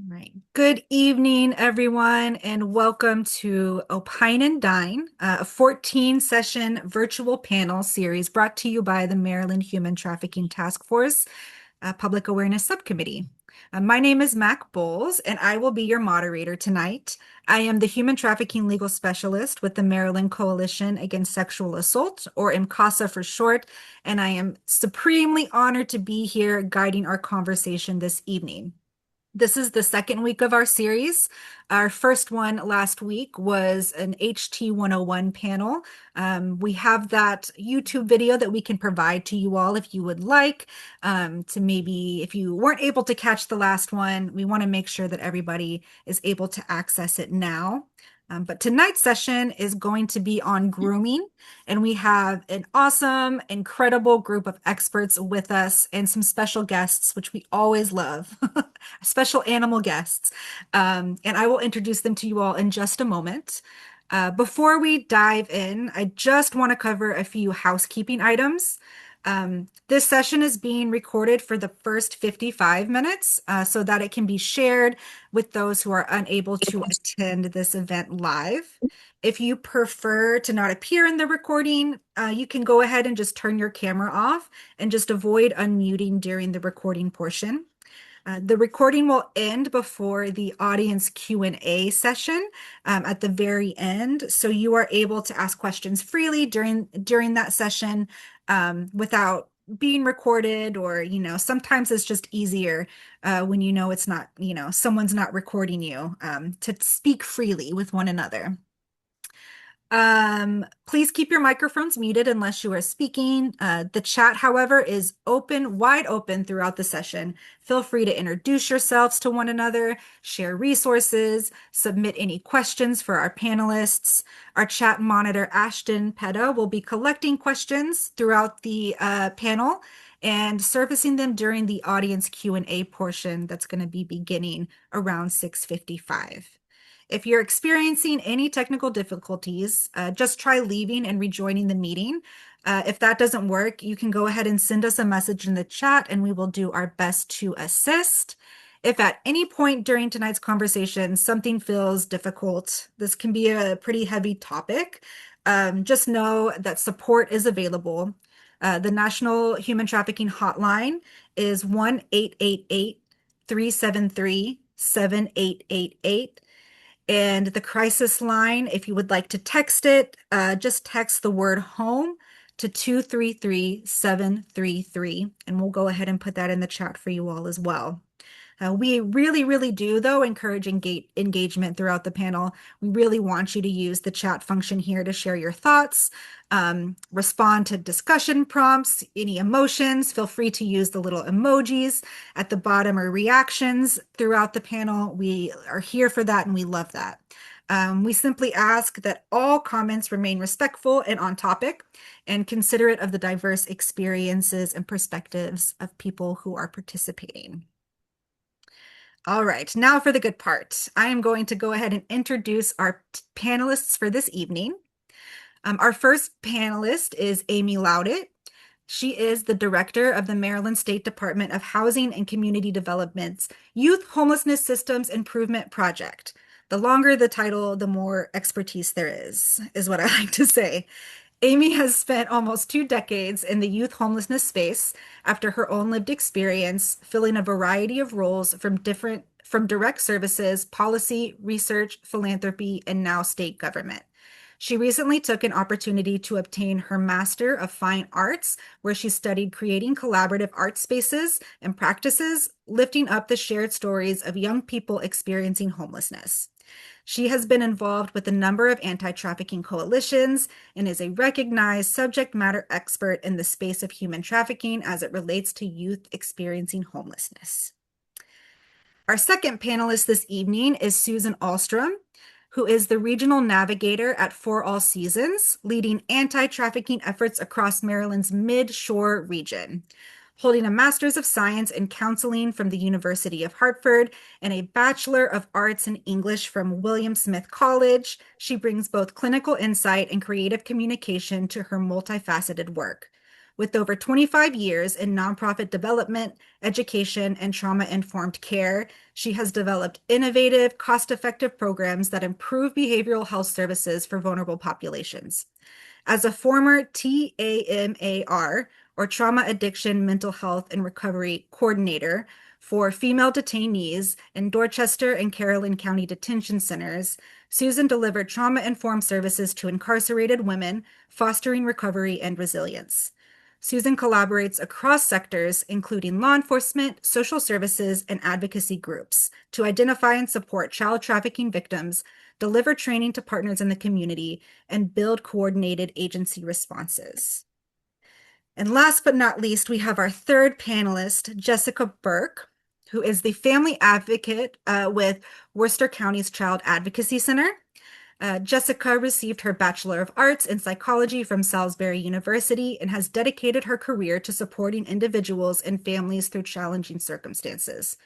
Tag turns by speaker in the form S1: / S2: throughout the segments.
S1: Right. Good evening, everyone, and welcome to Opine Dine, a 14-session virtual panel series brought to you by the Maryland Human Trafficking Task Force Public Awareness Subcommittee. My name is Mac Bowles, and I will be your moderator tonight. I am the Human Trafficking Legal Specialist with the Maryland Coalition Against Sexual Assault, or MCASA for short, and I am supremely honored to be here guiding our conversation this evening. This is the second week of our series. Our first one last week was an HT 101 panel. We have that YouTube video that we can provide to you all if you would like to maybe, if you weren't able to catch the last one, we want to make sure that everybody is able to access it now. But tonight's session is going to be on grooming, and we have an awesome, incredible group of experts with us and some special guests, which we always love. Special animal guests. And I will introduce them to you all in just a moment. Before we dive in, I just want to cover a few housekeeping items. This session is being recorded for the first 55 minutes so that it can be shared with those who are unable to attend this event live. If you prefer to not appear in the recording, you can go ahead and just turn your camera off and just avoid unmuting during the recording portion. The recording will end before the audience Q&A session at the very end, so you are able to ask questions freely during that session without being recorded, or sometimes it's just easier when it's not, someone's not recording you to speak freely with one another. Please keep your microphones muted unless you are speaking. The chat, however, is open, wide open throughout the session. Feel free to introduce yourselves to one another, share resources, submit any questions for our panelists. Our chat monitor, Ashton Petta, will be collecting questions throughout the panel and surfacing them during the audience Q&A portion that's going to be beginning around 6:55. If you're experiencing any technical difficulties, just try leaving and rejoining the meeting. If that doesn't work, you can go ahead and send us a message in the chat and we will do our best to assist. If at any point during tonight's conversation something feels difficult, this can be a pretty heavy topic, just know that support is available. The National Human Trafficking Hotline is 1-888-373-7888. And the crisis line, if you would like to text it, just text the word home to 233-733, and we'll go ahead and put that in the chat for you all as well. We really, really do, though, encourage engagement throughout the panel. We really want you to use the chat function here to share your thoughts, respond to discussion prompts, any emotions. Feel free to use the little emojis at the bottom or reactions throughout the panel. We are here for that, and we love that. We simply ask that all comments remain respectful and on topic and considerate of the diverse experiences and perspectives of people who are participating. All right, now for the good part. I am going to go ahead and introduce our panelists for this evening. Our first panelist is Amy Loudit. She is the director of the Maryland State Department of Housing and Community Development's Youth Homelessness Systems Improvement Project. The longer the title, the more expertise there is what I like to say. Amy has spent almost 2 decades in the youth homelessness space after her own lived experience, filling a variety of roles from direct services, policy, research, philanthropy, and now state government. She recently took an opportunity to obtain her Master of Fine Arts, where she studied creating collaborative art spaces and practices, lifting up the shared stories of young people experiencing homelessness. She has been involved with a number of anti-trafficking coalitions and is a recognized subject matter expert in the space of human trafficking as it relates to youth experiencing homelessness. Our second panelist this evening is Susan Ahlstrom, who is the regional navigator at For All Seasons, leading anti-trafficking efforts across Maryland's mid-shore region. Holding a Master's of Science in Counseling from the University of Hartford and a Bachelor of Arts in English from William Smith College, she brings both clinical insight and creative communication to her multifaceted work. With over 25 years in nonprofit development, education, and trauma-informed care, she has developed innovative, cost-effective programs that improve behavioral health services for vulnerable populations. As a former TAMAR, or Trauma Addiction Mental Health and Recovery Coordinator for female detainees in Dorchester and Caroline County Detention Centers, Susan delivered trauma-informed services to incarcerated women, fostering recovery and resilience. Susan collaborates across sectors, including law enforcement, social services, and advocacy groups, to identify and support child trafficking victims, deliver training to partners in the community, and build coordinated agency responses. And last but not least, we have our third panelist, Jessica Burke, who is the family advocate with Worcester County's Child Advocacy Center. Jessica received her Bachelor of Arts in Psychology from Salisbury University and has dedicated her career to supporting individuals and families through challenging circumstances.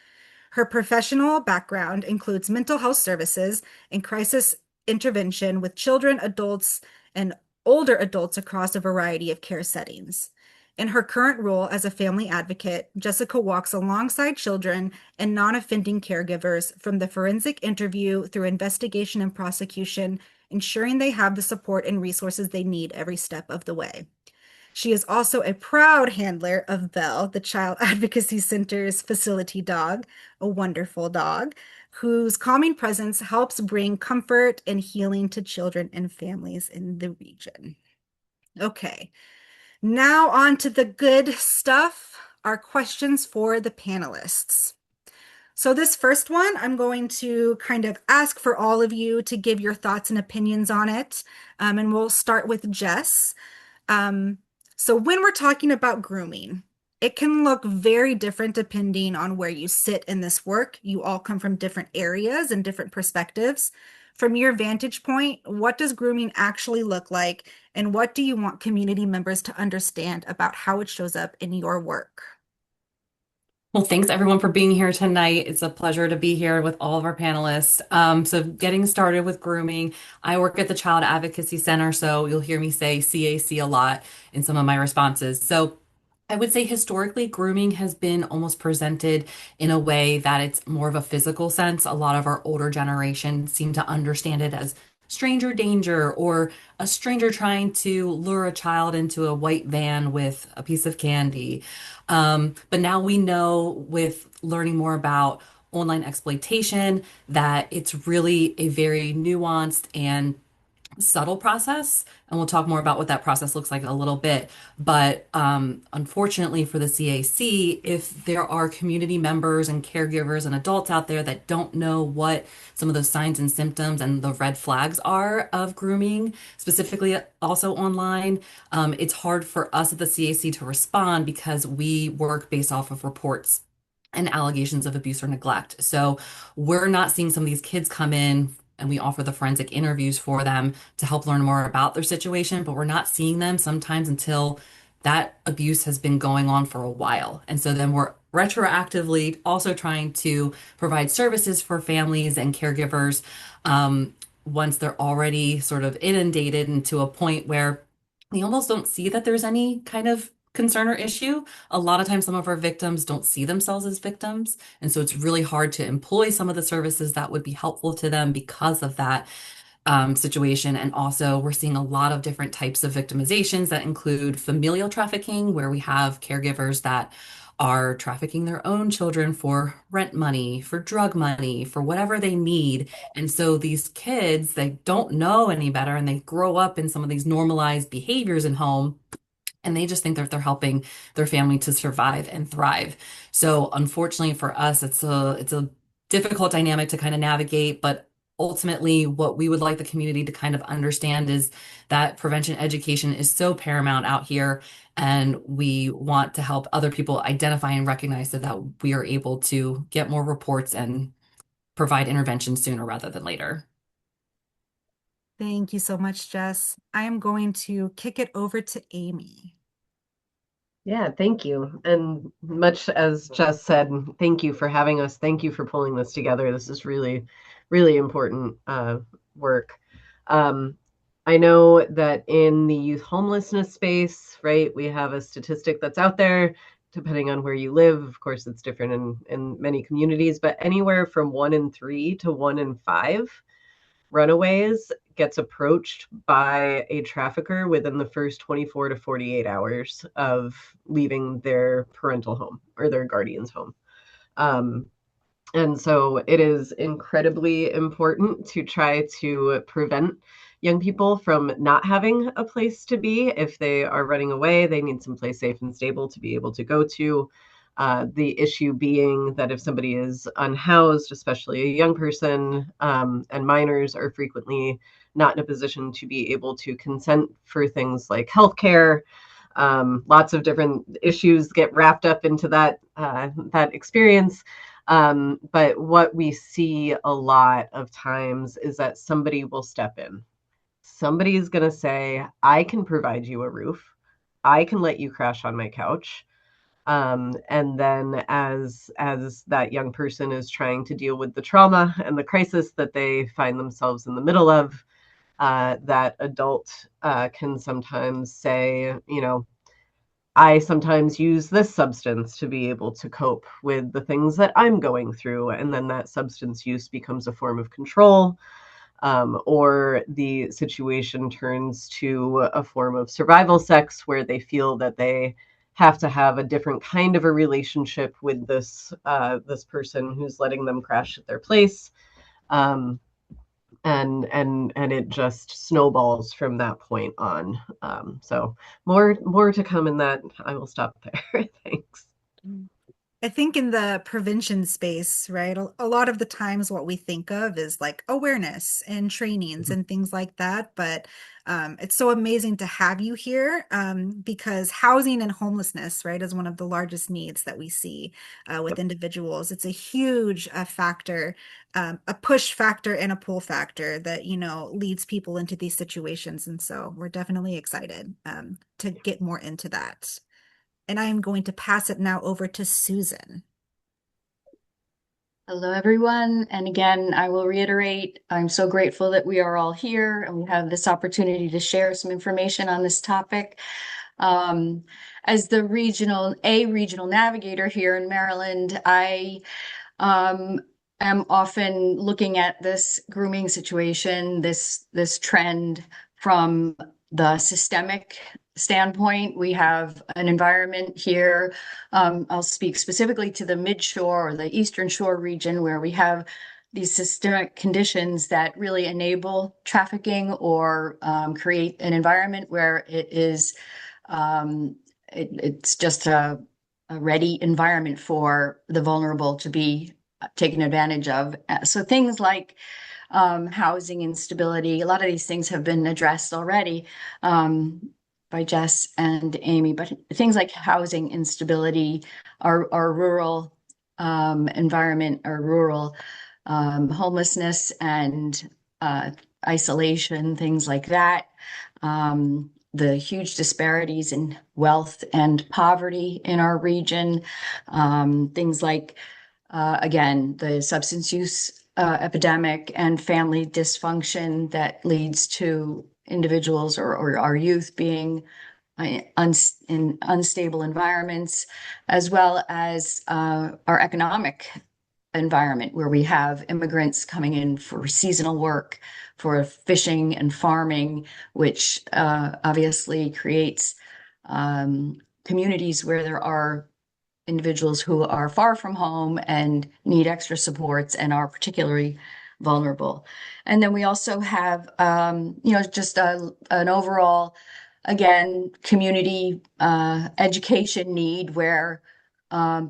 S1: Her professional background includes mental health services and crisis intervention with children, adults, and older adults across a variety of care settings. In her current role as a family advocate, Jessica walks alongside children and non-offending caregivers from the forensic interview through investigation and prosecution, ensuring they have the support and resources they need every step of the way. She is also a proud handler of Belle, the Child Advocacy Center's facility dog, a wonderful dog, whose calming presence helps bring comfort and healing to children and families in the region. Okay, now on to the good stuff, our questions for the panelists. So this first one, I'm going to kind of ask for all of you to give your thoughts and opinions on it. And we'll start with Jess. So when we're talking about grooming, it can look very different depending on where you sit in this work. You all come from different areas and different perspectives. From your vantage point, what does grooming actually look like, and what do you want community members to understand about how it shows up in your work?
S2: Well, thanks everyone for being here tonight. It's a pleasure to be here with all of our panelists. So getting started with grooming, I work at the Child Advocacy Center, so you'll hear me say CAC a lot in some of my responses. So I would say historically, grooming has been almost presented in a way that it's more of a physical sense. A lot of our older generation seem to understand it as stranger danger or a stranger trying to lure a child into a white van with a piece of candy. But now we know with learning more about online exploitation that it's really a very nuanced and subtle process. And we'll talk more about what that process looks like in a little bit. But unfortunately for the CAC, if there are community members and caregivers and adults out there that don't know what some of those signs and symptoms and the red flags are of grooming, specifically also online, it's hard for us at the CAC to respond because we work based off of reports and allegations of abuse or neglect. So we're not seeing some of these kids come in and we offer the forensic interviews for them to help learn more about their situation, but we're not seeing them sometimes until that abuse has been going on for a while. And so then we're retroactively also trying to provide services for families and caregivers once they're already sort of inundated and to a point where we almost don't see that there's any kind of concern or issue. A lot of times, some of our victims don't see themselves as victims. And so it's really hard to employ some of the services that would be helpful to them because of that situation. And also, we're seeing a lot of different types of victimizations that include familial trafficking, where we have caregivers that are trafficking their own children for rent money, for drug money, for whatever they need. And so these kids, they don't know any better and they grow up in some of these normalized behaviors in home and they just think that they're helping their family to survive and thrive. So unfortunately for us, it's a difficult dynamic to kind of navigate, but ultimately what we would like the community to kind of understand is that prevention education is so paramount out here and we want to help other people identify and recognize so that we are able to get more reports and provide intervention sooner rather than later.
S1: Thank you so much, Jess. I am going to kick it over to Amy.
S3: Yeah, thank you. And much as Jess said, thank you for having us. Thank you for pulling this together. This is really, really important work. Um, I know that in the youth homelessness space, right, we have a statistic that's out there, depending on where you live. Of course, it's different in many communities, but anywhere from 1 in 3 to 1 in 5 runaways gets approached by a trafficker within the first 24 to 48 hours of leaving their parental home or their guardian's home. Um, and so it is incredibly important to try to prevent young people from not having a place to be. If they are running away, they need some place safe and stable to be able to go to. The issue being that if somebody is unhoused, especially a young person, and minors are frequently not in a position to be able to consent for things like healthcare. Lots of different issues get wrapped up into that experience. But what we see a lot of times is that somebody will step in. Somebody is going to say, I can provide you a roof. I can let you crash on my couch. And then as that young person is trying to deal with the trauma and the crisis that they find themselves in the middle of, that adult can sometimes say, I sometimes use this substance to be able to cope with the things that I'm going through. And then that substance use becomes a form of control, or the situation turns to a form of survival sex where they feel that they have to have a different kind of a relationship with this person who's letting them crash at their place. Um, and it just snowballs from that point on. So more to come in that. I will stop there. Thanks.
S1: I think in the prevention space, right, a lot of the times what we think of is like awareness and trainings and things like that. But it's so amazing to have you here because housing and homelessness, right, is one of the largest needs that we see with
S3: Yep.
S1: individuals. It's a huge factor, a push factor and a pull factor that, leads people into these situations. And so we're definitely excited to get more into that. And I am going to pass it now over to Susan.
S4: Hello, everyone. And again, I will reiterate, I'm so grateful that we are all here and we have this opportunity to share some information on this topic. As the regional navigator here in Maryland, I um, am often looking at this grooming situation, this trend from the systemic standpoint. We have an environment here. I'll speak specifically to the Midshore or the Eastern Shore region where we have these systemic conditions that really enable trafficking or create an environment where it's just a ready environment for the vulnerable to be taken advantage of. So things like housing instability, a lot of these things have been addressed already by Jess and Amy, but things like housing instability, our rural environment, our rural homelessness and isolation, things like that. The huge disparities in wealth and poverty in our region, things like, again, the substance use epidemic and family dysfunction that leads to individuals or our youth being in unstable environments, as well as our economic environment where we have immigrants coming in for seasonal work, for fishing and farming, which obviously creates communities where there are individuals who are far from home and need extra supports and are particularly vulnerable. And then we also have, just an overall, again, community education need where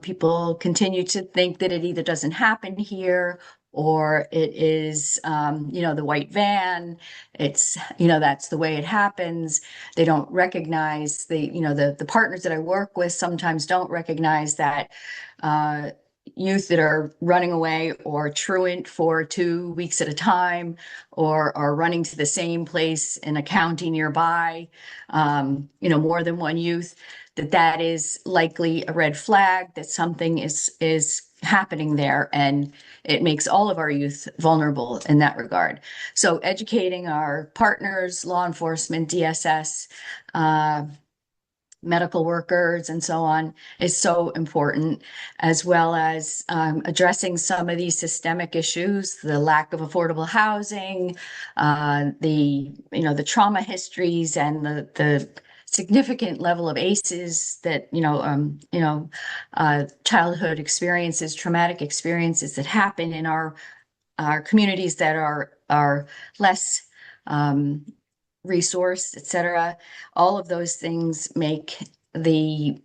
S4: people continue to think that it either doesn't happen here or it is, the white van. It's, that's the way it happens. They don't recognize the partners that I work with sometimes don't recognize that youth that are running away or truant for 2 weeks at a time or are running to the same place in a county nearby, more than one youth, that is likely a red flag, that something is happening there, and it makes all of our youth vulnerable in that regard. So educating our partners, law enforcement, DSS, medical workers, and so on is so important, as well as addressing some of these systemic issues, the lack of affordable housing, the trauma histories, and the significant level of ACEs that childhood experiences, traumatic experiences that happen in our communities that are less resourced, etc. All of those things make the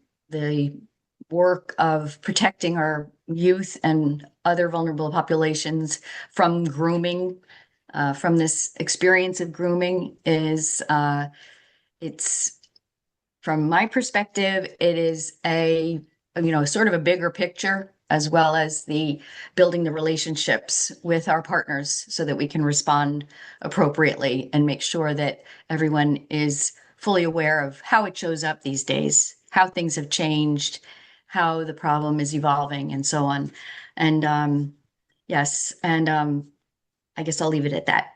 S4: work of protecting our youth and other vulnerable populations from grooming, from this experience of grooming, it's from my perspective, it is sort of a bigger picture, as well as the building the relationships with our partners so that we can respond appropriately and make sure that everyone is fully aware of how it shows up these days, how things have changed, how the problem is evolving, and so on. And yes, and I guess I'll leave it at that.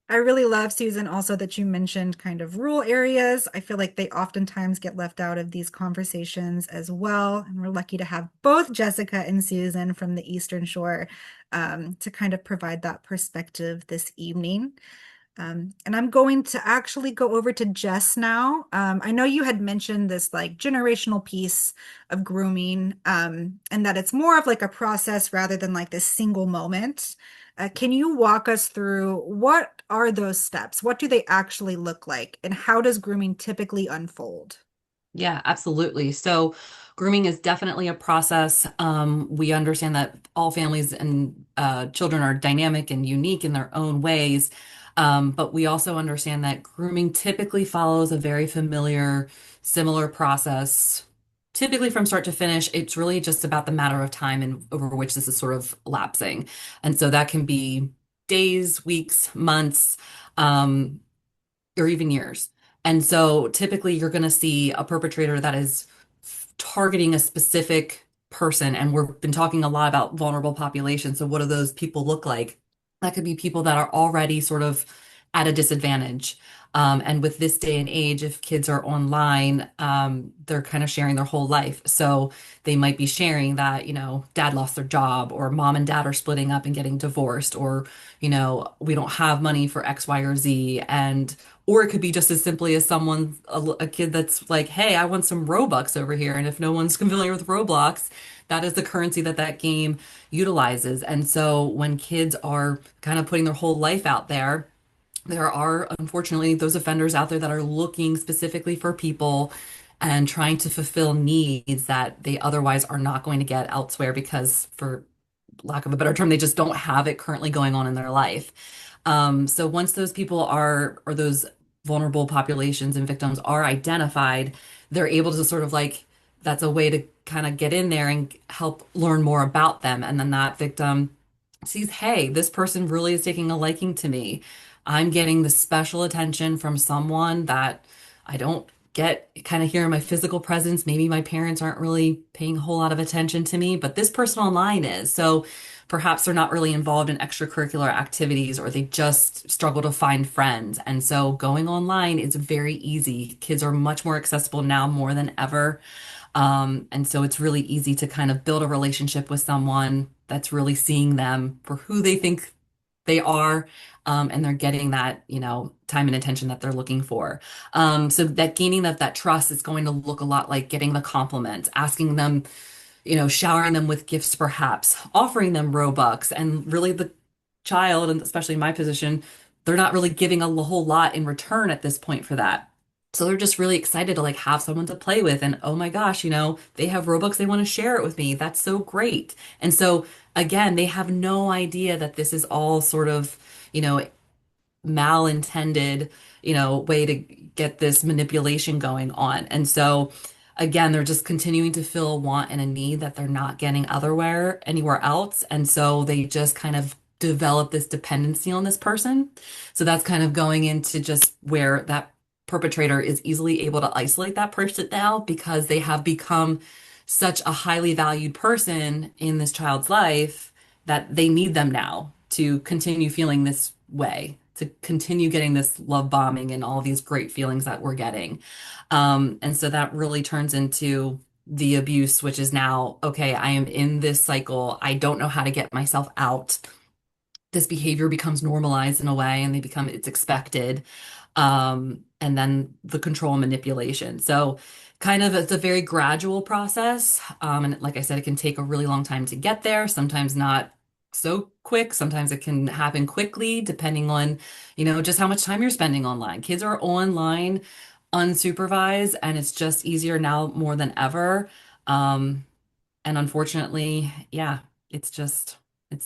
S1: I really love, Susan, also that you mentioned kind of rural areas. I feel like they oftentimes get left out of these conversations as well. And we're lucky to have both Jessica and Susan from the Eastern Shore to kind of provide that perspective this evening. And I'm going to actually go over to Jess now. I know you had mentioned this like generational piece of grooming, and that it's more of like a process rather than like this single moment. Can you walk us through what are those steps? What do they actually look like? And how does grooming typically unfold?
S2: Yeah, absolutely. So grooming is definitely a process. We understand that all families and children are dynamic and unique in their own ways. But we also understand that grooming typically follows a very familiar, similar process. Typically from start to finish, it's really just about the matter of time and over which this is sort of lapsing. And so that can be days, weeks, months. Or even years. And so typically you're going to see a perpetrator that is targeting a specific person. And we've been talking a lot about vulnerable populations. So what do those people look like? That could be people that are already sort of at a disadvantage. And with this day and age, if kids are online, they're kind of sharing their whole life. So they might be sharing that, dad lost their job, or mom and dad are splitting up and getting divorced, or, we don't have money for X, Y, or Z. And or it could be just as simply as a kid that's like, hey, I want some Robux over here. And if no one's familiar with Roblox, that is the currency that that game utilizes. And so when kids are kind of putting their whole life out there, there are unfortunately those offenders out there that are looking specifically for people and trying to fulfill needs that they otherwise are not going to get elsewhere because, for lack of a better term, they just don't have it currently going on in their life. So once those people or those vulnerable populations and victims are identified, they're able to sort of like, that's a way to kind of get in there and help learn more about them. And then that victim sees, hey, this person really is taking a liking to me. I'm getting the special attention from someone that I don't get kind of here in my physical presence. Maybe my parents aren't really paying a whole lot of attention to me, but this person online is. So perhaps they're not really involved in extracurricular activities, or they just struggle to find friends. And so going online is very easy. Kids are much more accessible now more than ever. And so it's really easy to kind of build a relationship with someone that's really seeing them for who they think they are. And they're getting that, time and attention that they're looking for. So that gaining of that trust is going to look a lot like getting the compliment, asking them, showering them with gifts, perhaps offering them Robux. And really the child, and especially in my position, they're not really giving a whole lot in return at this point for that. So they're just really excited to like have someone to play with. And oh my gosh, they have Robux, they want to share it with me. That's so great. And so again, they have no idea that this is all sort of, malintended, way to get this manipulation going on. And so again, they're just continuing to feel a want and a need that they're not getting anywhere else. And so they just kind of develop this dependency on this person. So that's kind of going into just where that perpetrator is easily able to isolate that person now, because they have become such a highly valued person in this child's life that they need them now to continue feeling this way, to continue getting this love bombing and all these great feelings that we're getting. And so that really turns into the abuse, which is now, okay, I am in this cycle. I don't know how to get myself out. This behavior becomes normalized in a way and it's expected. And then the control and manipulation. So kind of it's a very gradual process. And like I said, it can take a really long time to get there, sometimes not so quick. Sometimes it can happen quickly, depending on, just how much time you're spending online. Kids are online unsupervised, and it's just easier now more than ever. Um, and unfortunately, yeah, it's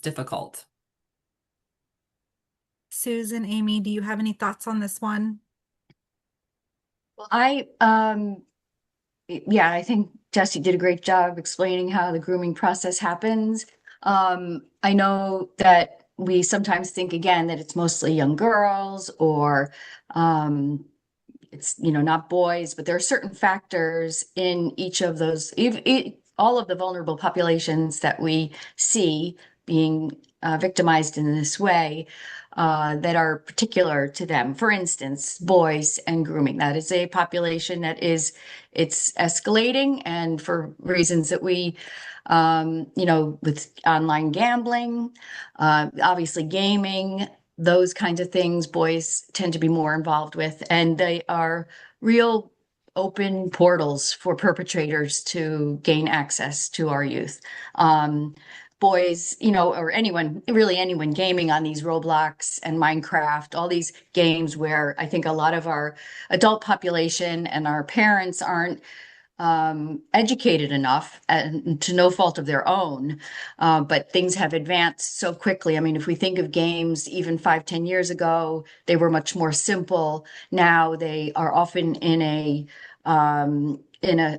S2: difficult.
S1: Susan, Amy, do you have any thoughts on this one?
S4: Well, yeah, I think Jesse did a great job explaining how the grooming process happens. I know that we sometimes think again that it's mostly young girls or um, it's not boys, but there are certain factors in each of those, all of the vulnerable populations that we see being victimized in this way that are particular to them. For instance, boys and grooming. That is a population that it's escalating, and for reasons that we with online gambling, obviously gaming, those kinds of things, boys tend to be more involved with, and they are real open portals for perpetrators to gain access to our youth. Boys, or anyone, really anyone gaming on these Roblox and Minecraft, all these games where I think a lot of our adult population and our parents aren't educated enough, and to no fault of their own, but things have advanced so quickly. I mean, if we think of games even 5, 10 years ago, they were much more simple. Now they are often in a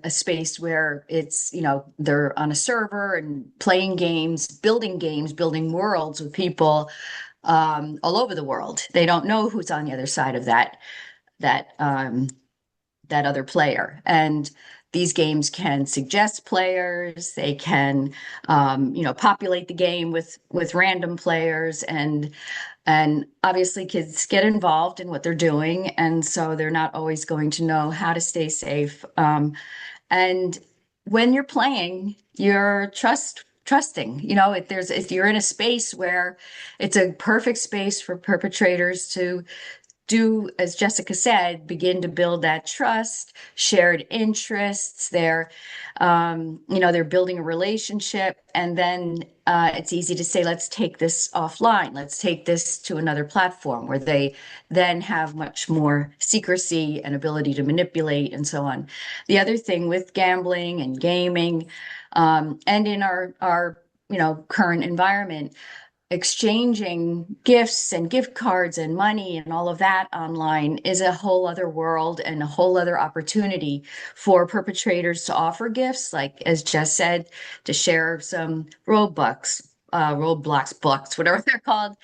S4: space where it's, they're on a server and playing games, building worlds with people all over the world. They don't know who's on the other side of that other player. And these games can suggest players, they can populate the game with random players, and obviously kids get involved in what they're doing, and so they're not always going to know how to stay safe. And when you're playing, you're trusting. If you're in a space where it's a perfect space for perpetrators to do, as Jessica said, begin to build that trust, shared interests. They're building a relationship, and then it's easy to say, let's take this offline. Let's take this to another platform where they then have much more secrecy and ability to manipulate and so on. The other thing with gambling and gaming, and in our current environment, exchanging gifts and gift cards and money and all of that online is a whole other world and a whole other opportunity for perpetrators to offer gifts, like as Jess said, to share some Roblox books, whatever they're called,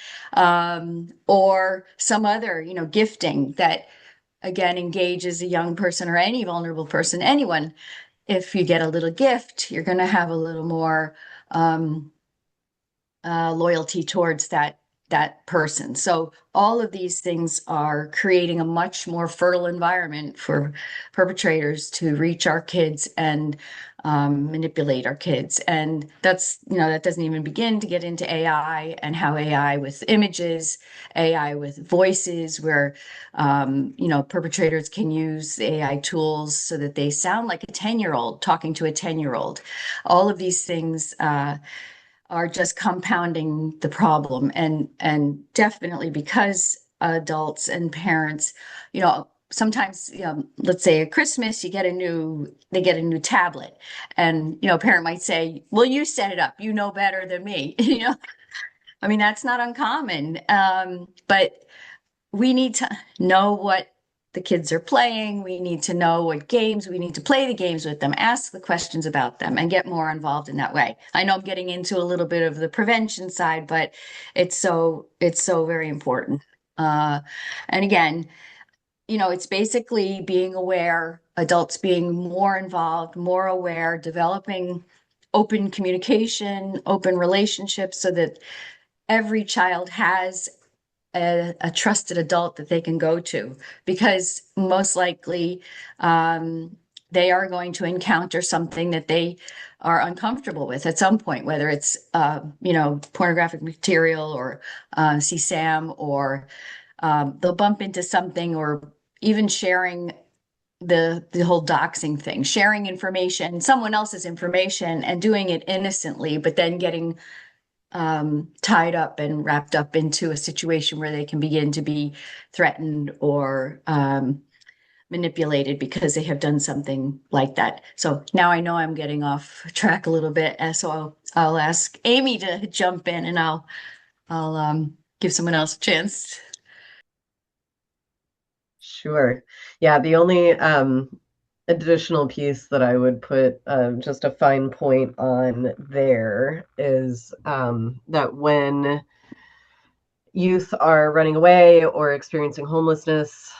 S4: or some other, gifting that again engages a young person or any vulnerable person, anyone. If you get a little gift, you're going to have a little more loyalty towards that person. So all of these things are creating a much more fertile environment for perpetrators to reach our kids and manipulate our kids. And that doesn't even begin to get into AI and how AI with images, AI with voices, where perpetrators can use the AI tools so that they sound like a 10-year-old talking to a 10-year-old. All of these things are just compounding the problem, and definitely because adults and parents, sometimes, let's say at Christmas they get a new tablet, and a parent might say, well, you set it up, you know better than me. I mean, that's not uncommon, but we need to know what the kids are playing. We need to know what games, we need to play the games with them, ask the questions about them, and get more involved in that way. I know I'm getting into a little bit of the prevention side, but it's so very important. And again, it's basically being aware adults being more involved, more aware, developing open communication, open relationships so that every child has a trusted adult that they can go to, because most likely they are going to encounter something that they are uncomfortable with at some point, whether it's pornographic material or CSAM, or they'll bump into something, or even sharing the whole doxing thing, sharing information, someone else's information, and doing it innocently, but then getting tied up and wrapped up into a situation where they can begin to be threatened or manipulated because they have done something like that. So now I know I'm getting off track a little bit, and so I'll ask Amy to jump in, and I'll give someone else a chance.
S3: Sure. Yeah, the only additional piece that I would put just a fine point on there is that when youth are running away or experiencing homelessness,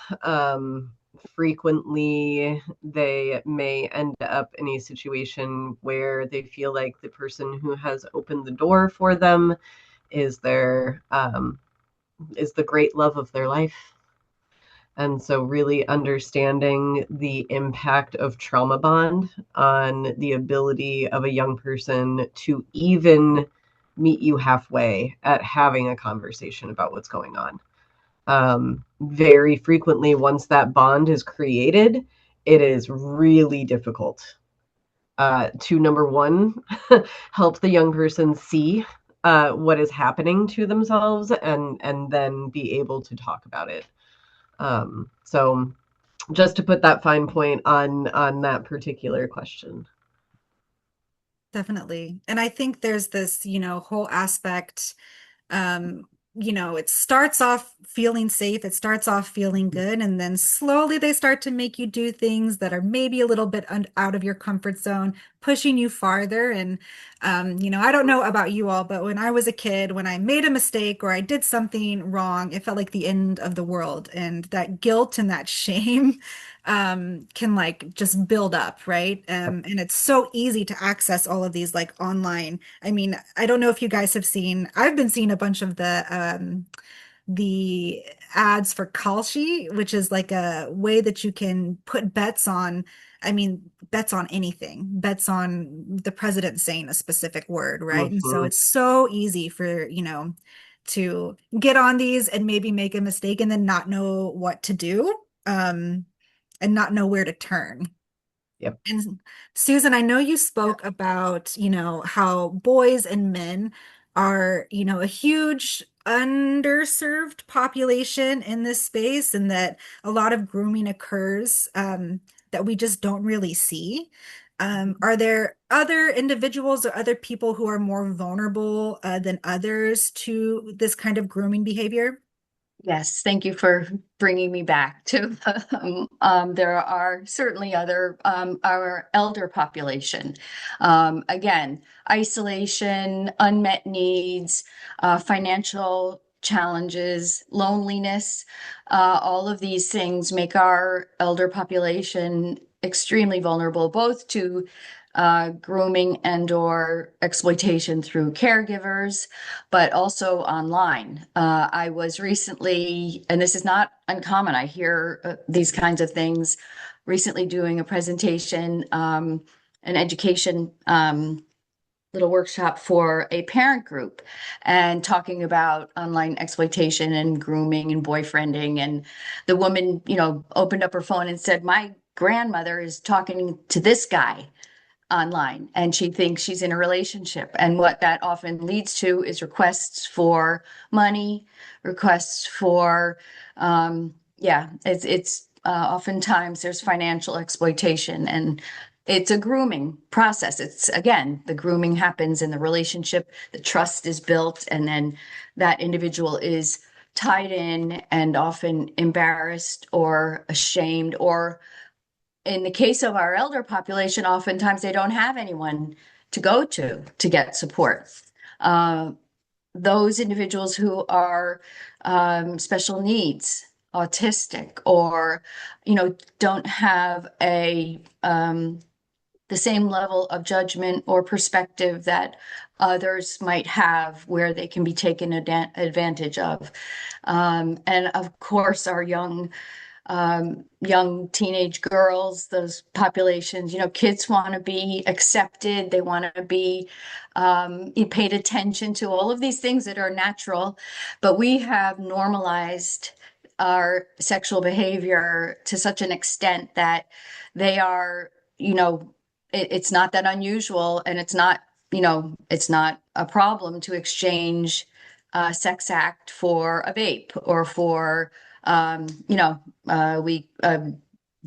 S3: frequently they may end up in a situation where they feel like the person who has opened the door for them is is the great love of their life. And so really understanding the impact of trauma bond on the ability of a young person to even meet you halfway at having a conversation about what's going on. Very frequently, once that bond is created, it is really difficult to, number one, help the young person see what is happening to themselves, and then be able to talk about it. So just to put that fine point on that particular question.
S1: Definitely. And I think there's this, whole aspect, it starts off feeling safe, it starts off feeling good, and then slowly they start to make you do things that are maybe a little bit out of your comfort zone, pushing you farther. And, I don't know about you all, but when I was a kid, when I made a mistake or I did something wrong, it felt like the end of the world. And that guilt and that shame, can like just build up, right? And it's so easy to access all of these like online. I mean, I don't know if you guys have seen, I've been seeing a bunch of the ads for Kalshi, which is like a way that you can put bets on, I mean, bets on anything, bets on the president saying a specific word, right? And so
S3: Mm-hmm.
S1: it's so easy for, to get on these and maybe make a mistake and then not know what to do. And not know where to turn.
S3: Yep.
S1: And Susan, I know you spoke about, how boys and men are, a huge underserved population in this space, and that a lot of grooming occurs that we just don't really see. Are there other individuals or other people who are more vulnerable than others to this kind of grooming behavior?
S4: Yes, thank you for bringing me back to there are certainly other our elder population. Again, isolation, unmet needs, financial challenges, loneliness, all of these things make our elder population extremely vulnerable, both to grooming and or exploitation through caregivers, but also online. I was recently, and this is not uncommon, I hear these kinds of things, recently doing a presentation, an education little workshop for a parent group, and talking about online exploitation and grooming and boyfriending. And the woman, opened up her phone and said, "My grandmother is talking to this guy online and she thinks she's in a relationship." And what that often leads to is requests for money, requests for, it's oftentimes there's financial exploitation, and it's a grooming process. It's, again, the grooming happens in the relationship, the trust is built, and then that individual is tied in and often embarrassed or ashamed, or in the case of our elder population, oftentimes they don't have anyone to go to get support. Those individuals who are special needs, autistic or, don't have the same level of judgment or perspective that others might have where they can be taken advantage of. And of course, our young teenage girls, those populations, kids want to be accepted. They want to be paid attention to, all of these things that are natural, but we have normalized our sexual behavior to such an extent that they are, it's not that unusual, and it's not a problem to exchange a sex act for a vape or for we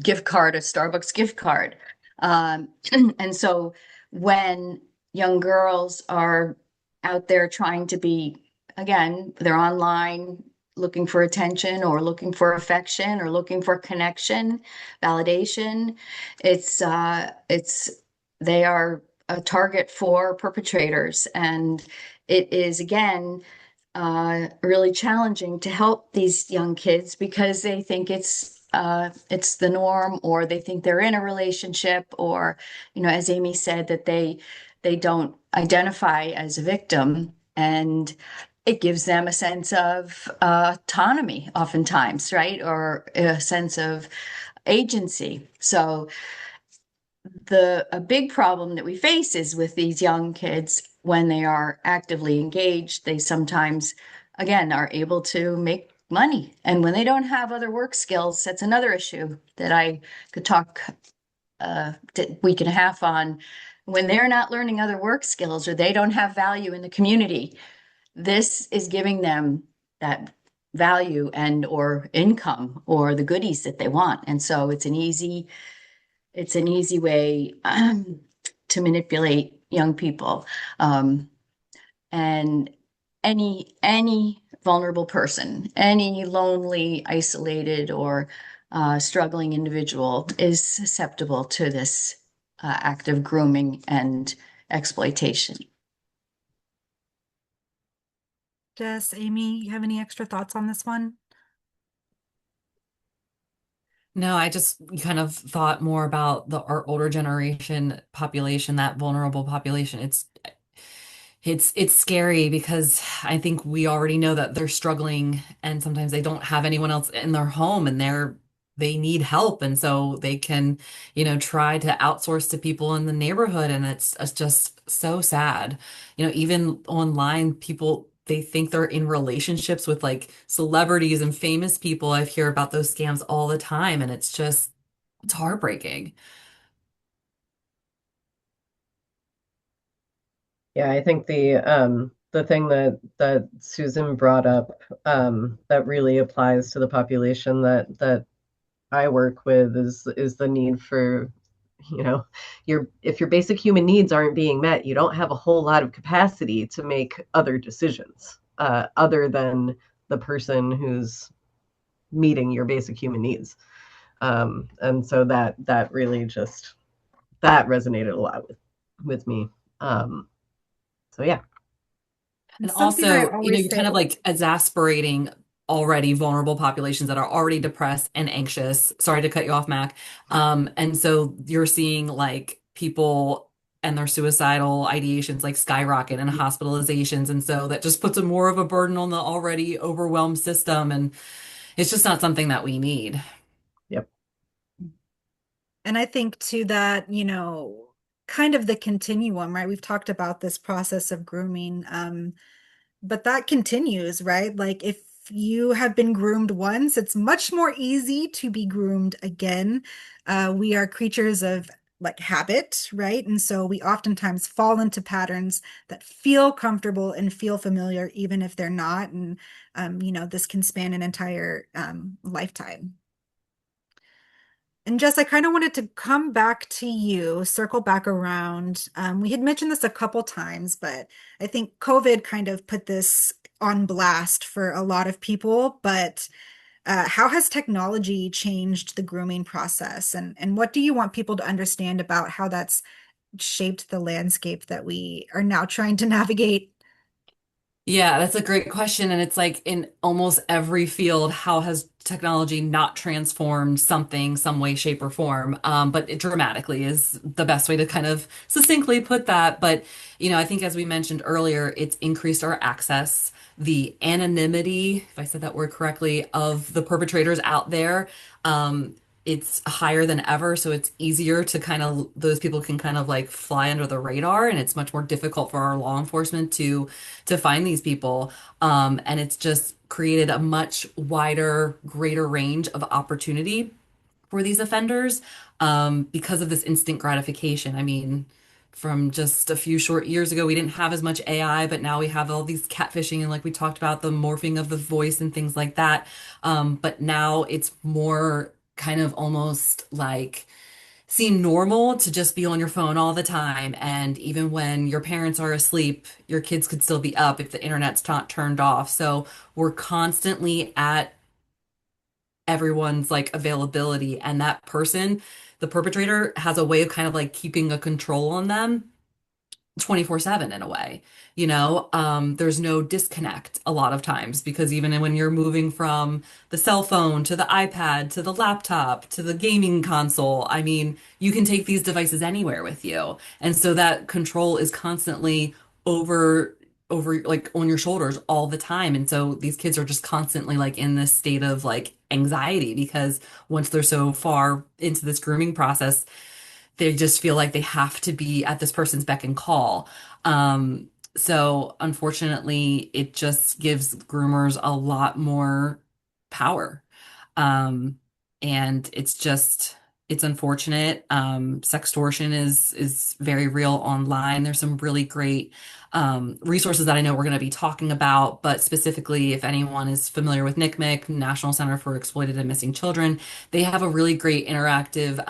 S4: gift card, a Starbucks gift card. Um, and so when young girls are out there trying to be, again, they're online looking for attention or looking for affection or looking for connection, validation, it's they are a target for perpetrators. And it is, again, really challenging to help these young kids because they think it's the norm, or they think they're in a relationship, or, as Amy said, that they don't identify as a victim, and it gives them a sense of autonomy, oftentimes, right, or a sense of agency. So a big problem that we face is with these young kids, when they are actively engaged, they sometimes, again, are able to make money. And when they don't have other work skills, that's another issue that I could talk a week and a half on. When they're not learning other work skills, or they don't have value in the community, this is giving them that value and or income or the goodies that they want. And so it's an easy way to manipulate young people. And any vulnerable person, any lonely, isolated, or struggling individual is susceptible to this act of grooming and exploitation.
S1: Jess, Amy, you have any extra thoughts on this one?
S2: No, I just kind of thought more about our older generation population, that vulnerable population. It's scary because I think we already know that they're struggling, and sometimes they don't have anyone else in their home, and they need help, and so they can, try to outsource to people in the neighborhood, and it's just so sad. Even online, people, they think they're in relationships with like celebrities and famous people. I hear about those scams all the time, and it's heartbreaking.
S3: Yeah, I think the thing that Susan brought up, that really applies to the population that I work with, is the need for, if your basic human needs aren't being met, you don't have a whole lot of capacity to make other decisions, other than the person who's meeting your basic human needs. And so that really just that resonated a lot with me. So yeah.
S2: And
S1: And something I
S2: also,
S1: always
S2: you're
S1: say,
S2: kind of like exasperating already vulnerable populations that are already depressed and anxious. Sorry to cut you off, Mac. And so you're seeing like people and their suicidal ideations like skyrocket and hospitalizations. And so that just puts a more of a burden on the already overwhelmed system. And it's just not something that we need.
S3: Yep.
S1: and I think too that, kind of the continuum, right? We've talked about this process of grooming, but that continues, right? Like if you have been groomed once, it's much more easy to be groomed again. We are creatures of like habit, right? And so we oftentimes fall into patterns that feel comfortable and feel familiar, even if they're not. And, this can span an entire lifetime. And Jess, I kind of wanted to come back to you, circle back around. We had mentioned this a couple times, but I think COVID kind of put this on blast for a lot of people. But how has technology changed the grooming process? And what do you want people to understand about how that's shaped the landscape that we are now trying to navigate?
S2: Yeah, that's a great question. And it's like in almost every field, how has technology not transformed something, some way, shape, or form? But it dramatically is the best way to kind of succinctly put that. But, I think as we mentioned earlier, it's increased our access, the anonymity, if I said that word correctly, of the perpetrators out there. It's higher than ever, so it's easier to kind of, those people can kind of like fly under the radar, and it's much more difficult for our law enforcement to find these people. And it's just created a much wider, greater range of opportunity for these offenders because of this instant gratification. I mean, from just a few short years ago, we didn't have as much AI, but now we have all these catfishing and, like we talked about, the morphing of the voice and things like that. But now it's more kind of almost like seem normal to just be on your phone all the time. And even when your parents are asleep, your kids could still be up if the internet's not turned off. So we're constantly at everyone's like availability. And that person, the perpetrator, has a way of kind of like keeping a control on them 24/7 in a way. There's no disconnect a lot of times because even when you're moving from the cell phone to the iPad to the laptop to the gaming console, I mean, you can take these devices anywhere with you. And so that control is constantly over like on your shoulders all the time. And so these kids are just constantly like in this state of like anxiety because once they're so far into this grooming process, they just feel like they have to be at this person's beck and call. So unfortunately, it just gives groomers a lot more power. Um, and it's unfortunate. Sextortion is very real online. There's some really great resources that I know we're going to be talking about, but specifically, if anyone is familiar with NCMEC, National Center for Exploited and Missing Children, they have a really great interactive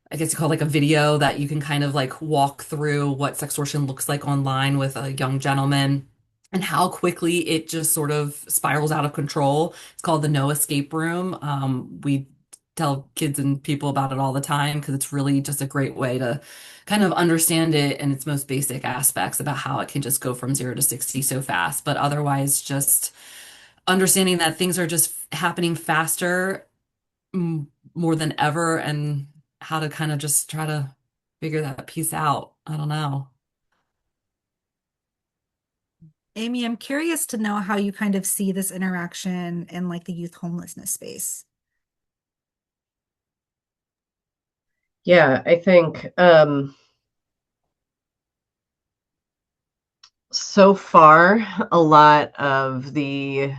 S2: I guess you call it like a video that you can kind of like walk through what sextortion looks like online with a young gentleman and how quickly it just sort of spirals out of control. It's called the No Escape Room. We tell kids and people about it all the time because it's really just a great way to kind of understand it in its most basic aspects about how it can just go from 0 to 60 so fast. But otherwise, just understanding that things are just happening faster more than ever and how to kind of just try to figure that piece out. I don't know.
S1: Amy, I'm curious to know how you kind of see this interaction in like the youth homelessness space.
S3: Yeah, I think so far, a lot of the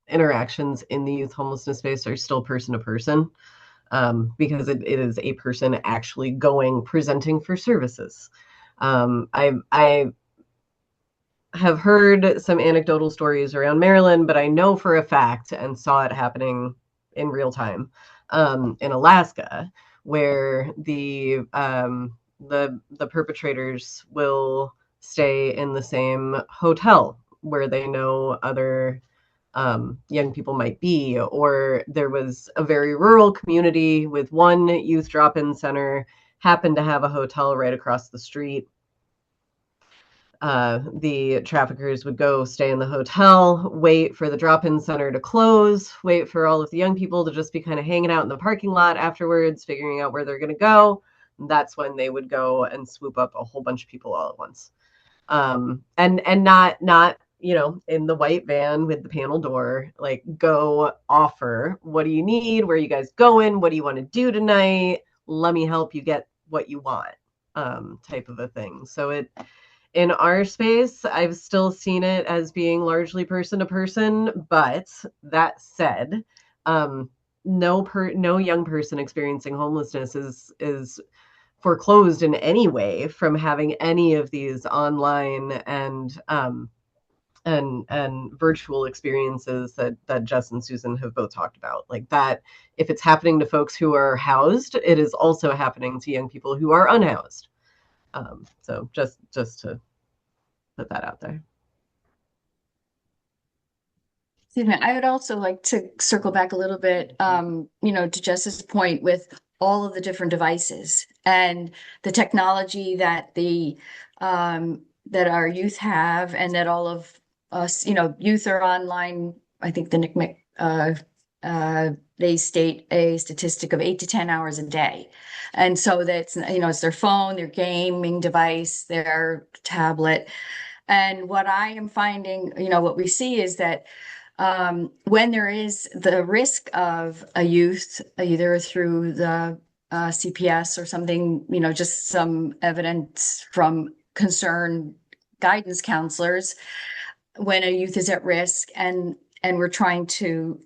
S3: interactions in the youth homelessness space are still person to person because it is a person actually going, presenting for services. I have heard some anecdotal stories around Maryland, but I know for a fact and saw it happening in real time in Alaska, where the perpetrators will stay in the same hotel where they know other young people might be. Or there was a very rural community with one youth drop-in center, happened to have a hotel right across the street. The traffickers would go stay in the hotel, wait for the drop-in center to close, wait for all of the young people to just be kind of hanging out in the parking lot afterwards, figuring out where they're going to go. That's when they would go and swoop up a whole bunch of people all at once. And not in the white van with the panel door, like go offer, what do you need? Where are you guys going? What do you want to do tonight? Let me help you get what you want, type of a thing. So in our space, I've still seen it as being largely person to person. But that said, no young person experiencing homelessness is foreclosed in any way from having any of these online and virtual experiences that Jess and Susan have both talked about. Like that, if it's happening to folks who are housed, it is also happening to young people who are unhoused. So just to put that out there.
S4: Excuse me. I would also like to circle back a little bit, to Jess's point with all of the different devices and the technology that the that our youth have, and that all of us, youth are online. I think the NCMEC, they state a statistic of 8 to 10 hours a day. And so that's, it's their phone, their gaming device, their tablet. And what I am finding, what we see is that when there is the risk of a youth, either through the CPS or something, just some evidence from concerned guidance counselors, when a youth is at risk, and we're trying to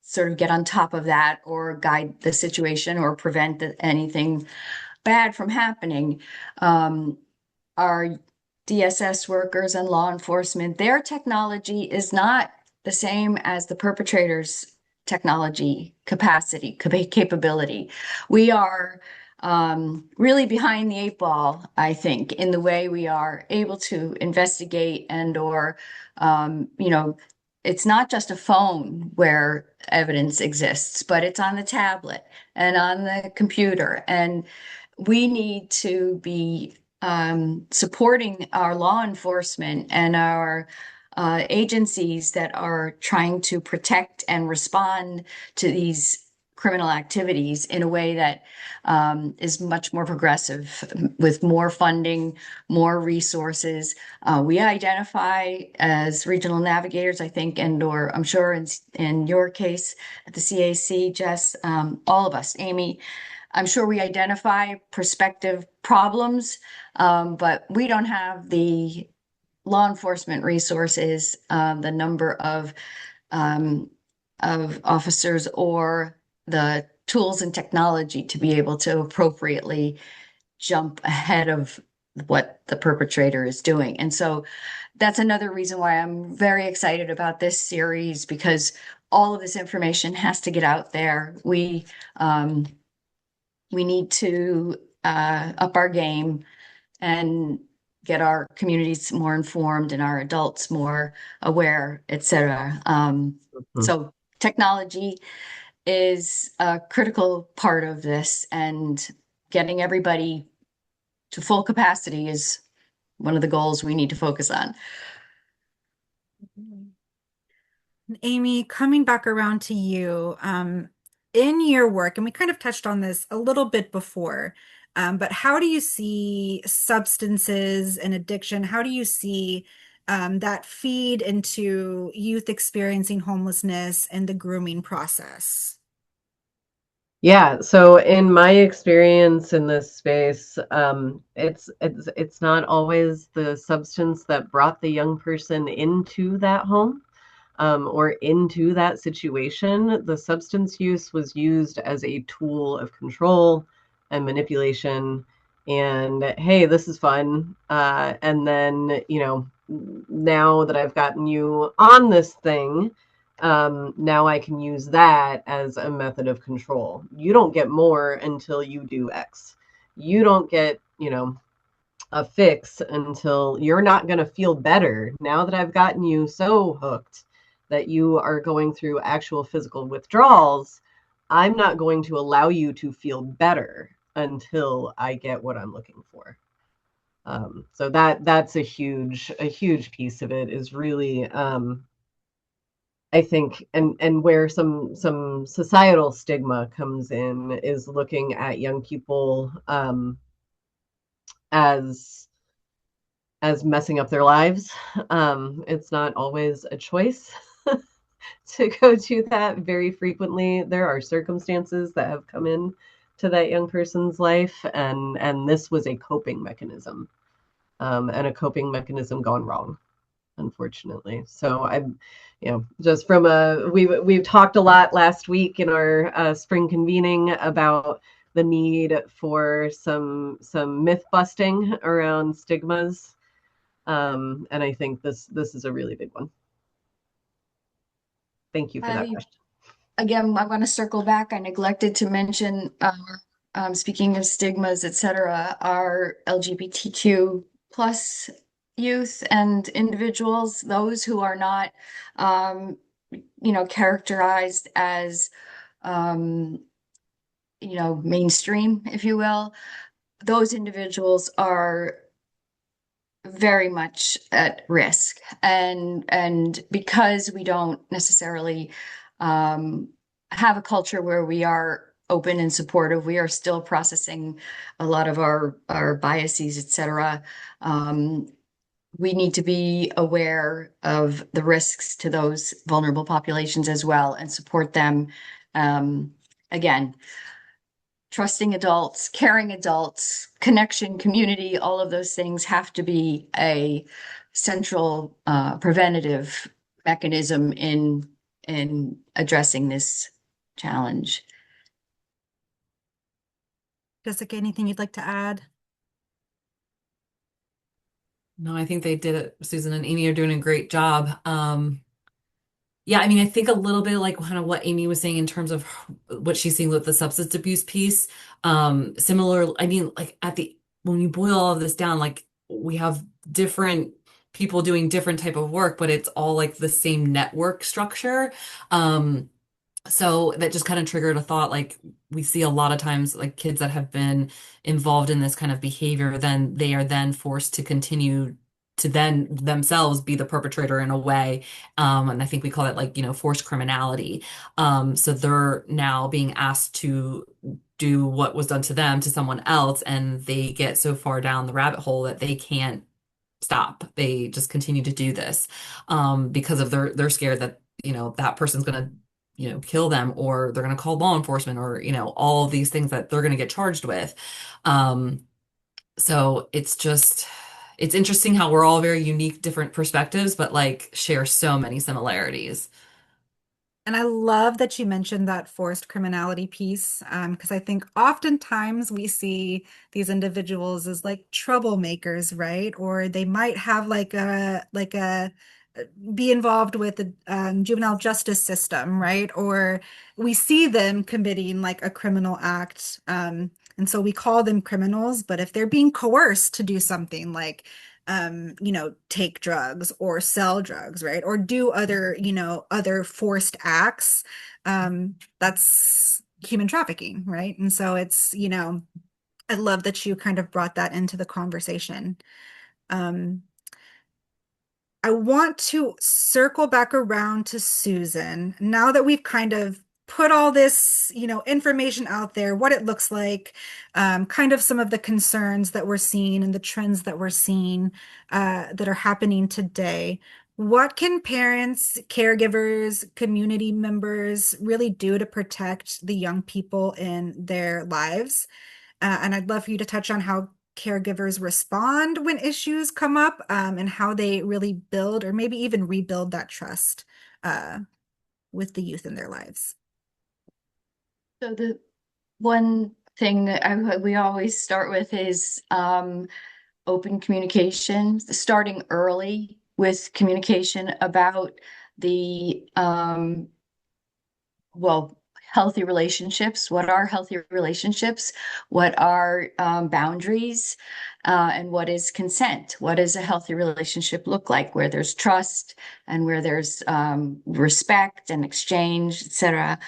S4: sort of get on top of that or guide the situation or prevent anything bad from happening. Our DSS workers and law enforcement, their technology is not the same as the perpetrator's technology capability. We are really behind the eight ball, I think, in the way we are able to investigate or, it's not just a phone where evidence exists, but it's on the tablet and on the computer. And we need to be supporting our law enforcement and our agencies that are trying to protect and respond to these criminal activities in a way that is much more progressive, with more funding, more resources. We identify as regional navigators, I think, or I'm sure in your case at the CAC, Jess, all of us, Amy, I'm sure we identify prospective problems, but we don't have the law enforcement resources, the number of officers, or the tools and technology to be able to appropriately jump ahead of what the perpetrator is doing. And so that's another reason why I'm very excited about this series, because all of this information has to get out there. We need to up our game and get our communities more informed and our adults more aware, et cetera. So technology is a critical part of this, and getting everybody to full capacity is one of the goals we need to focus on.
S1: Amy, coming back around to you, in your work, and we kind of touched on this a little bit before, but how do you see substances and addiction? How do you see that feed into youth experiencing homelessness and the grooming process?
S3: Yeah, so in my experience in this space, it's not always the substance that brought the young person into that home, or into that situation. The substance use was used as a tool of control and manipulation. And hey, this is fun. And then, now that I've gotten you on this thing, now I can use that as a method of control. You don't get more until you do X. You don't get, a fix until you're not going to feel better. Now that I've gotten you so hooked that you are going through actual physical withdrawals, I'm not going to allow you to feel better until I get what I'm looking for. So that's a huge piece of it, is really, I think, and where some societal stigma comes in, is looking at young people as messing up their lives. It's not always a choice to go do that. Very frequently, there are circumstances that have come in to that young person's life, and this was a coping mechanism, and a coping mechanism gone wrong, unfortunately. So I'm, just from we've talked a lot last week in our spring convening about the need for some myth busting around stigmas, and I think this is a really big one. Thank you for that question.
S4: Again, I want to circle back. I neglected to mention, speaking of stigmas, et cetera, our LGBTQ plus youth and individuals, those who are not, characterized as, mainstream, if you will, those individuals are very much at risk. And because we don't necessarily have a culture where we are open and supportive, we are still processing a lot of our biases, etc. Um, we need to be aware of the risks to those vulnerable populations as well and support them. Again, trusting adults, caring adults, connection, community, all of those things have to be a central preventative mechanism in addressing this challenge.
S1: Jessica, anything you'd like to add?
S2: No, I think they did it. Susan and Amy are doing a great job. Yeah, I mean, I think a little bit like kind of what Amy was saying in terms of what she's seeing with the substance abuse piece. Similar, I mean, like at the when you boil all of this down, like we have different people doing different type of work, but it's all like the same network structure. Um, so that just kind of triggered a thought like we see a lot of times like kids that have been involved in this kind of behavior, then they are then forced to continue to then themselves be the perpetrator in a way. And I think we call it like, forced criminality. So they're now being asked to do what was done to them to someone else, and they get so far down the rabbit hole that they can't stop. They just continue to do this because of they're scared that that person's gonna kill them, or they're gonna call law enforcement, or all of these things that they're gonna get charged with. So it's interesting how we're all very unique, different perspectives, but like share so many similarities.
S1: And I love that you mentioned that forced criminality piece, because I think oftentimes we see these individuals as like troublemakers, right? Or they might have like a be involved with the juvenile justice system, right? Or we see them committing like a criminal act, and so we call them criminals. But if they're being coerced to do something like take drugs or sell drugs, right? Or do other forced acts. That's human trafficking, right? And so I love that you kind of brought that into the conversation. Um, I want to circle back around to Susan. Now that we've kind of put all this, information out there, what it looks like, kind of some of the concerns that we're seeing and the trends that we're seeing that are happening today. What can parents, caregivers, community members really do to protect the young people in their lives? And I'd love for you to touch on how caregivers respond when issues come up, and how they really build or maybe even rebuild that trust uh, with the youth in their lives.
S4: So the one thing that we always start with is open communication, starting early with communication about the well, healthy relationships. What are healthy relationships? What are boundaries? And what is consent? What does a healthy relationship look like? Where there's trust and where there's respect and exchange, etc.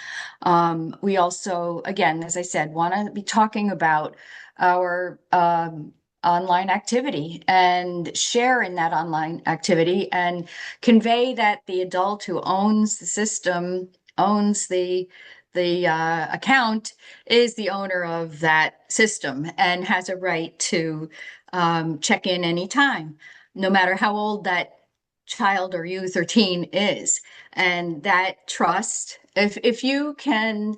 S4: We also, again, as I said, want to be talking about our online activity and share in that online activity and convey that the adult who owns the system, owns the account, is the owner of that system and has a right to check in anytime, no matter how old that child or youth or teen is. And that trust, if you can,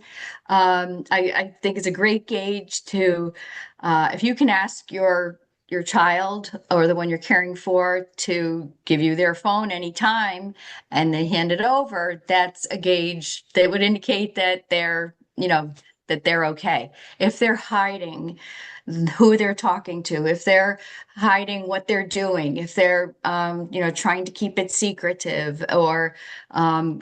S4: I think it's a great gauge to, if you can ask your child or the one you're caring for to give you their phone anytime and they hand it over, that's a gauge that would indicate that that they're okay. If they're hiding who they're talking to, if they're hiding what they're doing, if they're trying to keep it secretive, or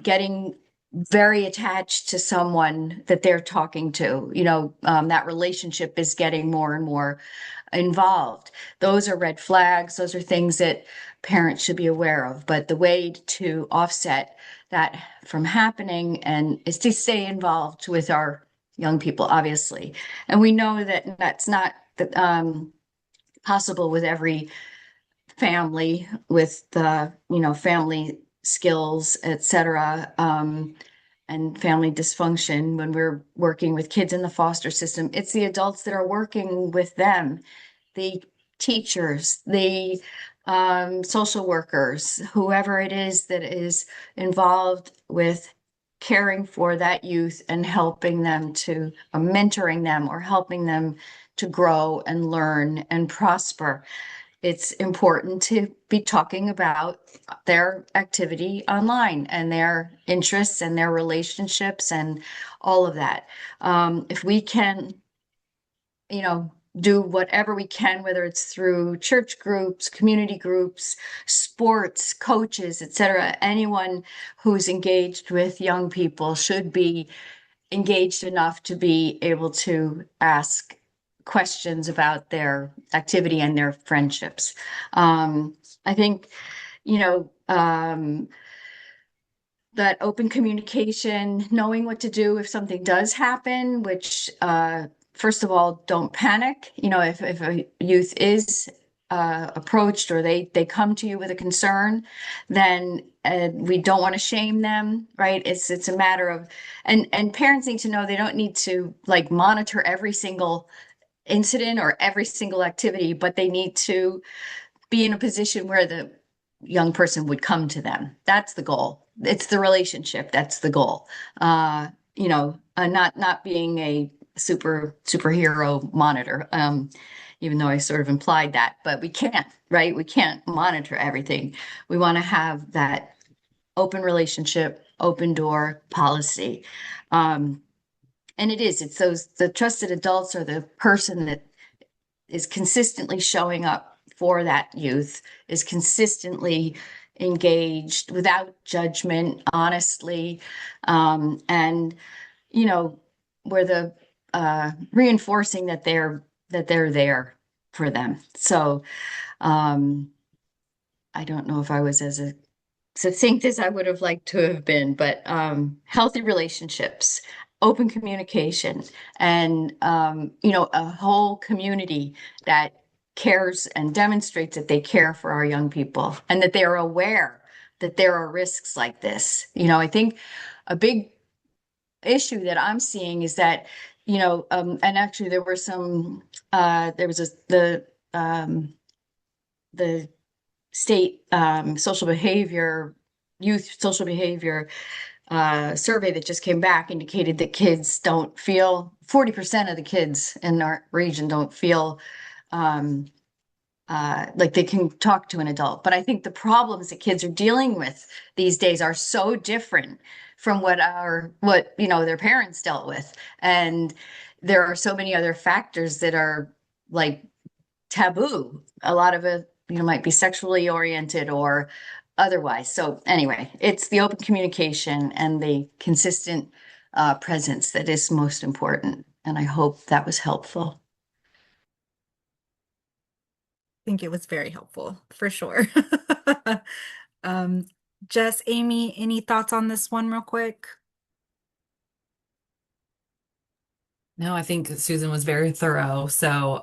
S4: getting very attached to someone that they're talking to, that relationship is getting more and more involved. Those are red flags. Those are things that parents should be aware of. But the way to offset that from happening and is to stay involved with our young people, obviously. And we know that that's not possible with every family with the, family skills, etc., and family dysfunction when we're working with kids in the foster system. It's the adults that are working with them, the teachers, the social workers, whoever it is that is involved with caring for that youth and helping them to, mentoring them or helping them to grow and learn and prosper. It's important to be talking about their activity online and their interests and their relationships and all of that. If we can, do whatever we can, whether it's through church groups, community groups, sports, coaches, etc., anyone who's engaged with young people should be engaged enough to be able to ask questions about their activity and their friendships. I think, you know, that open communication, knowing what to do if something does happen, which, first of all, don't panic. If a youth is approached or they come to you with a concern, then we don't want to shame them, right? It's a matter of, and parents need to know they don't need to like monitor every single incident or every single activity, but they need to be in a position where the young person would come to them. That's the goal. It's the relationship. That's the goal. Not being a superhero monitor. Even though I sort of implied that, but we can't, right? We can't monitor everything. We want to have that open relationship, open door policy. And the trusted adults are the person that is consistently showing up for that youth, is consistently engaged without judgment, honestly, and we're the reinforcing that they're there for them. So I don't know if I was as succinct as I would have liked to have been, but healthy relationships, open communication, and a whole community that cares and demonstrates that they care for our young people and that they are aware that there are risks like this. I think a big issue that I'm seeing is that, and actually there were some, there was the state social behavior, youth social behavior survey that just came back indicated that kids don't feel, 40% of the kids in our region don't feel um, like they can talk to an adult. But I think the problems that kids are dealing with these days are so different from what their parents dealt with. And there are so many other factors that are like taboo. A lot of it, might be sexually oriented or otherwise. So anyway, it's the open communication and the consistent presence that is most important. And I hope that was helpful.
S1: Think it was very helpful for sure. Um, Jess, Amy, any thoughts on this one real quick?
S2: No, I think Susan was very thorough. So,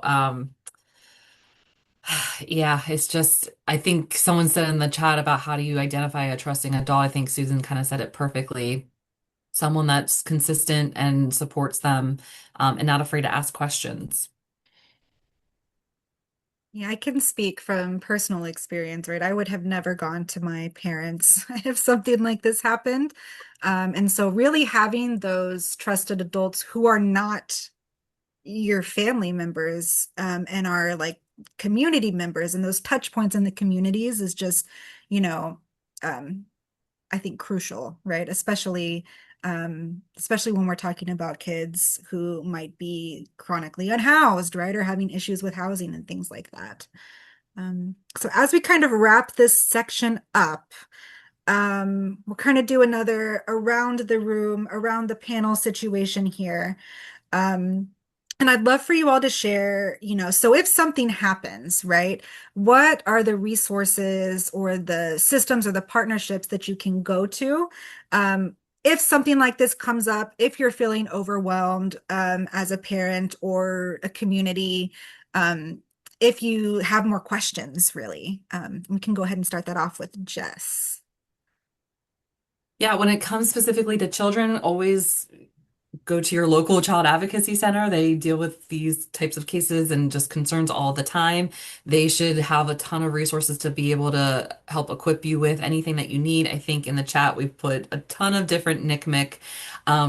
S2: yeah, it's just, I think someone said in the chat about how do you identify a trusting adult. I think Susan kind of said it perfectly. Someone that's consistent and supports them, and not afraid to ask questions.
S1: Yeah, I can speak from personal experience, right? I would have never gone to my parents if something like this happened. And so really having those trusted adults who are not your family members, and are like community members and those touch points in the communities is just, you know, um, I think crucial, right? Especially when we're talking about kids who might be chronically unhoused, right? Or having issues with housing and things like that. So as we kind of wrap this section up, we'll kind of do another around the room, around the panel situation here. Um, and I'd love for you all to share, so if something happens, right, what are the resources or the systems or the partnerships that you can go to? If something like this comes up, if you're feeling overwhelmed, as a parent or a community, if you have more questions, really. We can go ahead and start that off with Jess.
S2: Yeah, when it comes specifically to children, always go to your local child advocacy center. They deal with these types of cases and just concerns all the time. They should have a ton of resources to be able to help equip you with anything that you need. I think in the chat we've put a ton of different NCMEC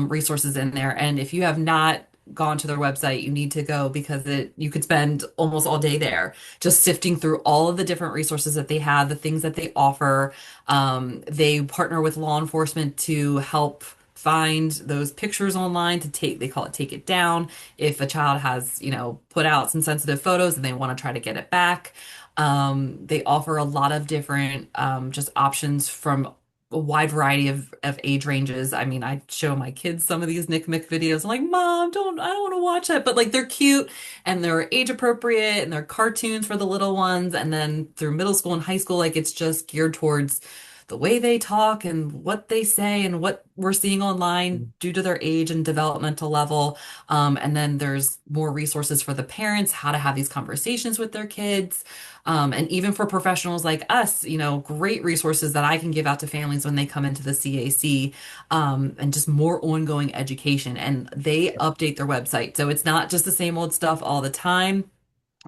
S2: resources in there. And if you have not gone to their website, you need to go because you could spend almost all day there just sifting through all of the different resources that they have, the things that they offer. They partner with law enforcement to help find those pictures online to they call it take it down. If a child has, put out some sensitive photos and they want to try to get it back. They offer a lot of different just options from a wide variety of age ranges. I mean, I show my kids some of these NCMEC videos. I'm like, Mom, I don't want to watch it. But like they're cute and they're age appropriate and they're cartoons for the little ones. And then through middle school and high school, like it's just geared towards the way they talk and what they say and what we're seeing online due to their age and developmental level. And then there's more resources for the parents, how to have these conversations with their kids. And even for professionals like us, great resources that I can give out to families when they come into the CAC, and just more ongoing education. And they update their website. So it's not just the same old stuff all the time.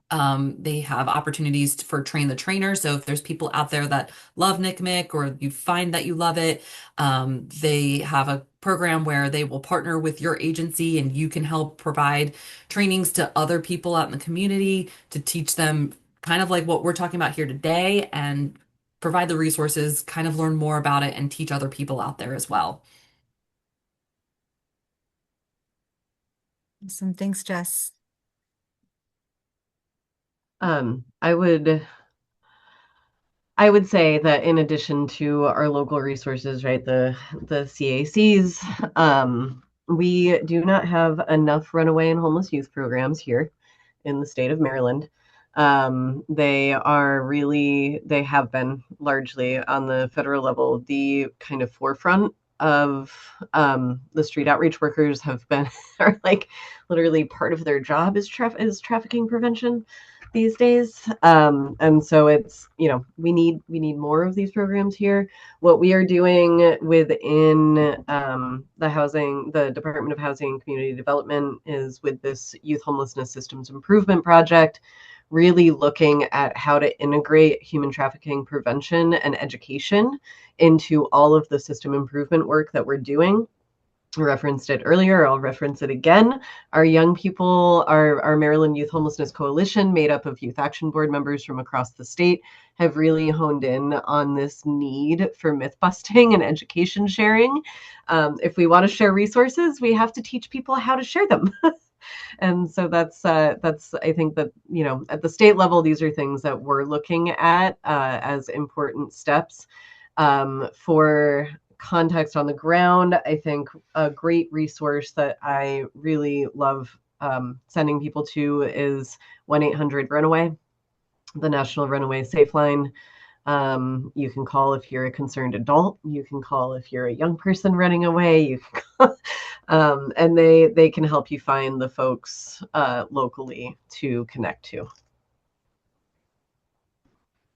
S2: They have opportunities for train the trainer. So if there's people out there that love NCMEC or you find that you love it, they have a program where they will partner with your agency and you can help provide trainings to other people out in the community to teach them kind of like what we're talking about here today and provide the resources, kind of learn more about it and teach other people out there as well.
S1: Awesome. Thanks, Jess.
S3: I would say that in addition to our local resources, right, the CACs, we do not have enough runaway and homeless youth programs here in the state of Maryland. They have been largely on the federal level, the kind of forefront of the street outreach workers are like literally part of their job is trafficking prevention these days. And so it's, we need more of these programs here. What we are doing within the Department of Housing and Community Development is with this Youth Homelessness Systems Improvement Project, really looking at how to integrate human trafficking prevention and education into all of the system improvement work that we're doing. I referenced it earlier, I'll reference it again. Our young people, our Maryland Youth Homelessness Coalition, made up of Youth Action Board members from across the state, have really honed in on this need for myth busting and education sharing. If we want to share resources, we have to teach people how to share them. And so that's I think that, at the state level, these are things that we're looking at as important steps. For context on the ground, I think a great resource that I really love sending people to is 1-800-RUNAWAY, the National Runaway Safe Line. You can call if you're a concerned adult. You can call if you're a young person running away. You can call, and they can help you find the folks locally to connect to.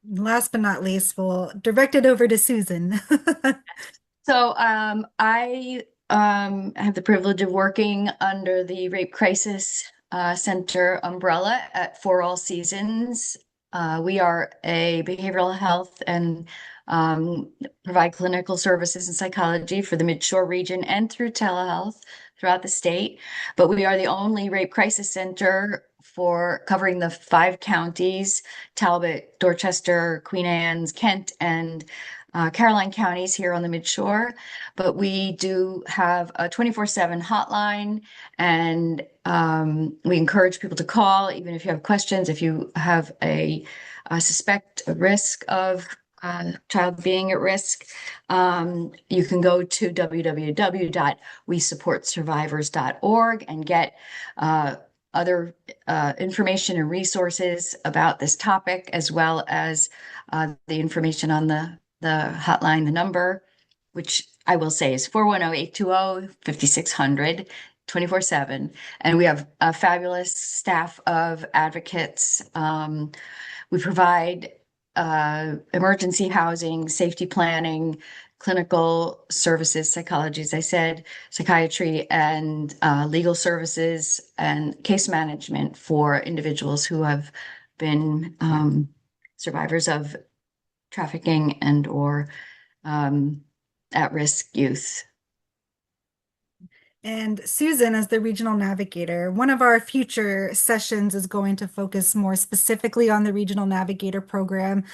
S1: Last but not least, we'll direct it over to Susan.
S4: So I have the privilege of working under the Rape Crisis Center umbrella For All Seasons. We are a behavioral health and provide clinical services and psychology for the Midshore region and through telehealth throughout the state. But we are the only rape crisis center for covering the 5 counties, Talbot, Dorchester, Queen Anne's, Kent, and Caroline counties here on the Midshore. But we do have a 24/7 hotline, and we encourage people to call, even if you have questions, if you have a suspect a risk of child being at risk. You can go to www.wesupportsurvivors.org and get other information and resources about this topic, as well as the information on the hotline, the number, which I will say is 410-820-5600, 24/7. And we have a fabulous staff of advocates. We provide emergency housing, safety planning, clinical services, psychology, as I said, psychiatry, and legal services and case management for individuals who have been survivors of trafficking and or at-risk youth.
S1: And Susan, as the regional navigator, one of our future sessions is going to focus more specifically on the regional navigator program.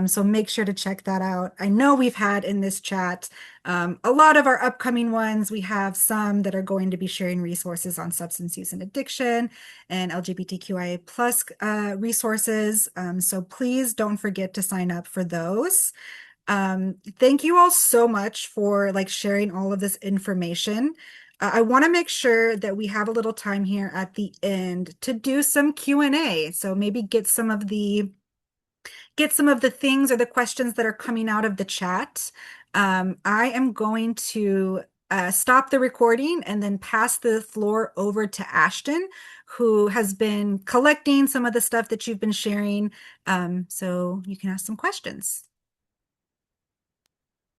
S1: So make sure to check that out. I know we've had in this chat a lot of our upcoming ones. We have some that are going to be sharing resources on substance use and addiction and LGBTQIA plus resources. So please don't forget to sign up for those. Thank you all so much for sharing all of this information. I want to make sure that we have a little time here at the end to do some Q&A. So maybe get some of the things or the questions that are coming out of the chat. I am going to stop the recording and then pass the floor over to Ashton, who has been collecting some of the stuff that you've been sharing. So you can ask some questions.